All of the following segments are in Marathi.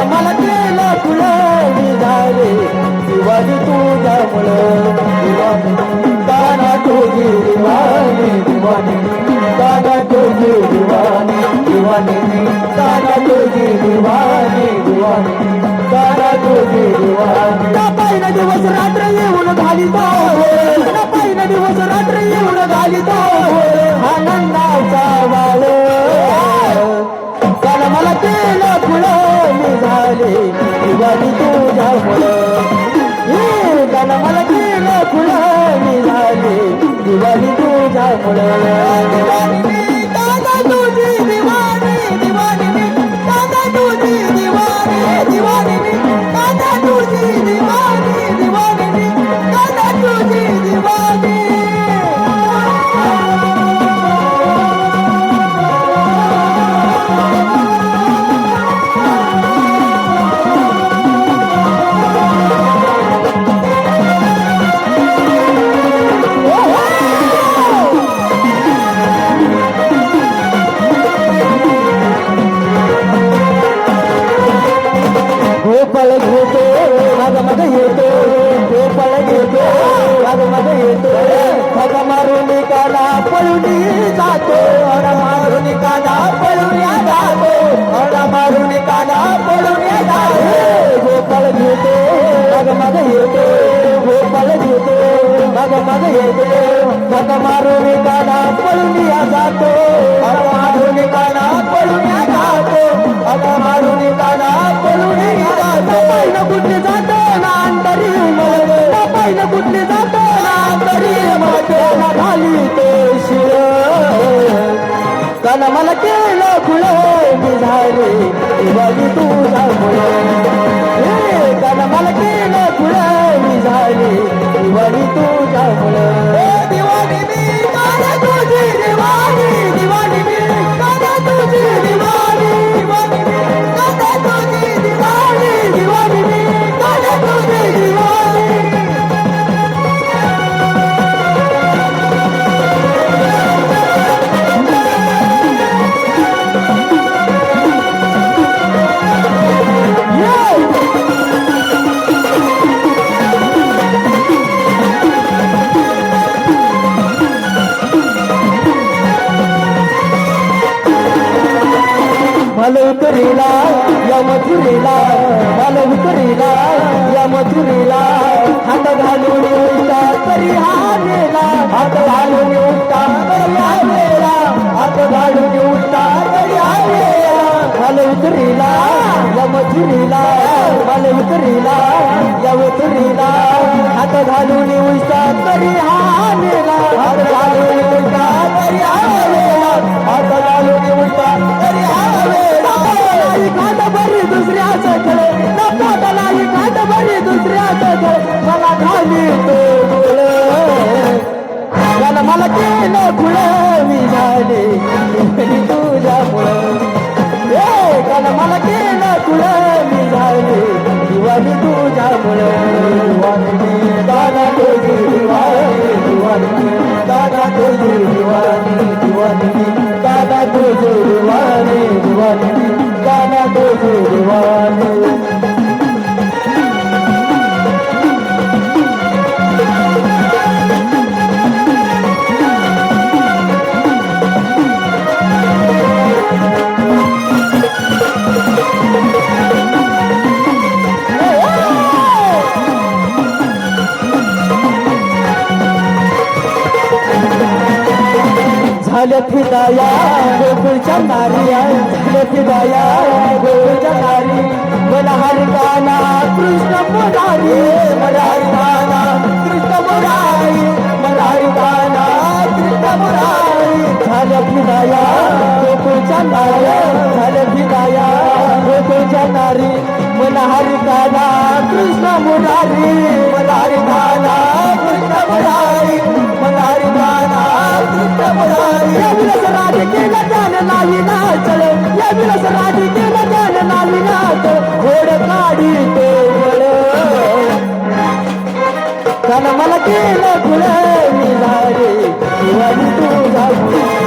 मला केलं फुलं मी झाले दिवाळी तुझ्यामुळं दादा तुझी दिवाणी दिवाणी दादा तुझी दिवाणी दिवाणी दादा तुझी दिवाणी दिवाणी दादा तुझी दिवाणी पहिला दिवस रात्र येऊन घालितो पहिला दिवस रात्र येऊन घालितो आनंदाचा वाळ त्याला मला केलं फुलं मी झाले दिवाळी तुझ्यामुळं त्याला मला केलं फुलं मी झाले दिवाळी तुझ्यामुळं दादा तुझी दिवाणी दिवाणी दादा तुझी दिवाणी दिवाणी दादा तुझी दिवाणी दिवाणी दादा तुझी दिवाणी गोपाळ घेतो माझा माझा येतो गोपाळ घेतो माझा माझा येतो माझा मारून काना पळून जातो हरा मारून काना पळून जातो हरा मारून काना पळून जातो गोपाळ घेतो माझा माझा येतो गोपाळ घेतो माझा माझा येतो माझा मारून काना पळून जातो हरा मारून काना पळून जातो हरा मारून काना पळून पहिलं कुठले जातो ना अंतरी पहिलं कुठले जातो ना अंतरी मला घाली ते शिर त्याला मला केलं फुलं मी झाले दिवाळी तुझ्यामुळं त्याला मला केलं फुलं मी झाले दिवाळी तुझ्यामुळं दिवाळी मी काना तुझी दिवाळी दिवाळी मी काना तुझी दिवाळी दिवाळी मी काना तुझी दिवाळी दिवाळी मी काना तुझी दिवाळी मला उतरीला या मथुरीला मला उतरीला या मथुरीला हात घालून उलटा तरी हा मेला हात घालून उलटा तरी हा मेला हात घालून उलटा तरी हा मेला मला उतरीला या मथुरीला मला उतरीला या मथुरीला हात घालून उलटा तरी हा मेला हात घालून उलटा तरी हा मेला हात घालून उलटा तरी हा खाट बरी दुसऱ्याचं खेळ नपाटाला ही खाट बरी दुसऱ्याचं खेळ मला घाली तो गुळ त्याला मला केलं फुळ मी झाले तुझ्यामुळं त्याला मला केलं फुळ मी झाले दिवाळी तुझ्यामुळं दादा तुझी दिवाळी दिवाळी दादा तुझी दिवाळी दिवाळी दादा तुझी दिवाळी दिवाळी दादा तुझी दिवाळी झाल्या फिदाया गोकुळच्या नारिया झाल्या फिदाया गोकुळच्या नारी मला हरिकाना कृष्ण मुरारी मला हरिकाना कृष्ण मुरारी मला हरिकाना कृष्ण मुरारी झाल्या फिदाया गोकुळच्या नारिया झाल्या फिदाया गोकुळच्या नारी मला हरिकाना कृष्ण मुरारी मला हरिकाना कृष्ण मुरारी मला हरिकाना कृष्ण मुरारी या विलास राधिकेला त्यानं नाही नाचल या विलास राधिकेला त्यानं नाही नाचल घोड काढी तो त्यानं मला केलं फुलं मी झाले दिवाळी तुझ्यामुळं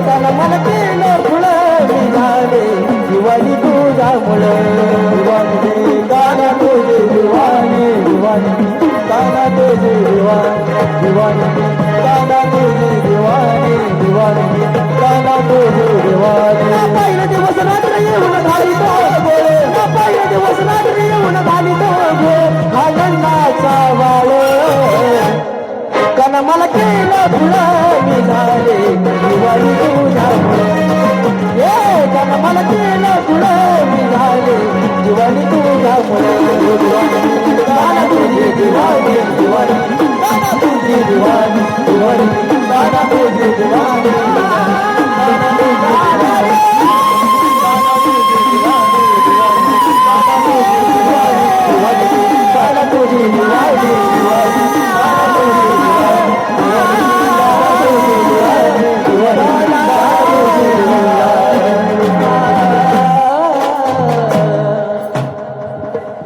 त्यानं मला केलं फुलं मी झाले दिवाळी तुझ्यामुळं तुझ्यामुळं दिवाणी काना तुझे दिवाणी दिवाणी काना तुझे दिवाणी काना तुझे दिवाणी दिवाणी काना तुझे दिवाणी पहिला दिवस रात्र येऊन घाली तो गोळे पहिला दिवस रात्र येऊन घाली तो गोळे आनंदाचा वाळ कन मला केलं फुलं मी झाले दिवाळी तुझ्यामुळे ये कन मला केलं फुलं मी झाले दिवाळी तुझ्यामुळे दिवाळी तुझी दिवाळी दिवाळी